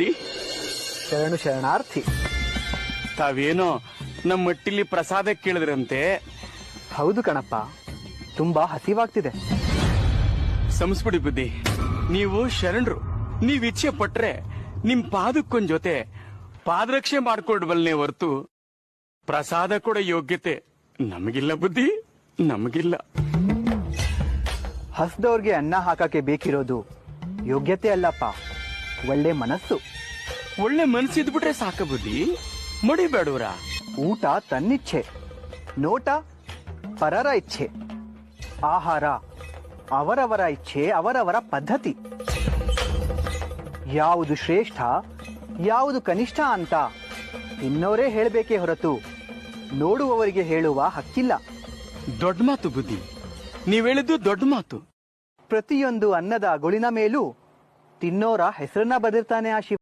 ಬುದ್ಧಿ. ಶರಣು ಶರಣಾರ್ಥಿ. ತಾವೇನೋ ನಮ್ಮ ಮಟ್ಟಿಲಿ ಪ್ರಸಾದ ಕೇಳಿದ್ರಂತೆ. ಹೌದು ಕಣಪ್ಪ, ತುಂಬಾ ಹಸಿವಾಗ್ತಿದೆ. ಸಂಸ್ಬಿಡಿ ಬುದ್ಧಿ, ನೀವು ಶರಣರು. ನೀವ್ ಇಚ್ಛೆ ಪಟ್ರೆ ನಿಮ್ ಪಾದಕ್ಕೊಂದ್ ಜೊತೆ ಪಾದರಕ್ಷೆ ಮಾಡ್ಕೊಡ್ಬಲ್ನೇ ಹೊರ್ತು ಪ್ರಸಾದ ಕೊಡೋ ಯೋಗ್ಯತೆ ನಮಗಿಲ್ಲ ಬುದ್ಧಿ, ನಮಗಿಲ್ಲ. ಹಸ್ದವ್ರಿಗೆ ಅನ್ನ ಹಾಕಕ್ಕೆ ಬೇಕಿರೋದು ಯೋಗ್ಯತೆ ಅಲ್ಲಪ್ಪ, ಒಳ್ಳೆ ಮನಸ್ಸು. ಒಳ್ಳೆ ಮನಸ್ಸಿದ್ಬಿಟ್ರೆ ಸಾಕ ಬುದ್ಧಿ, ಮಡಿಬೇಡವ್ರ. ಊಟ ತನ್ನಿಚ್ಛೆ, ನೋಟ ಪರರ ಇಚ್ಛೆ, ಆಹಾರ ಅವರವರ ಇಚ್ಛೆ, ಅವರವರ ಪದ್ಧತಿ. ಯಾವುದು ಶ್ರೇಷ್ಠ ಯಾವುದು ಕನಿಷ್ಠ ಅಂತ ಇನ್ನೋರೇ ಹೇಳಬೇಕೇ ಹೊರತು ನೋಡುವವರಿಗೆ ಹೇಳುವ ಹಕ್ಕಿಲ್ಲ. ದೊಡ್ಡ ಮಾತು ಬುದ್ಧಿ, ನೀವ್ ಹೇಳಿದ್ದು ದೊಡ್ಡ ಮಾತು. ಪ್ರತಿಯೊಂದು ಅನ್ನದ ಗುಳಿನ ಮೇಲೂ ತಿನ್ನೋರ ಹೆಸರನ್ನ ಬದಿರ್ತಾನೆ ಆ ಶಿವ.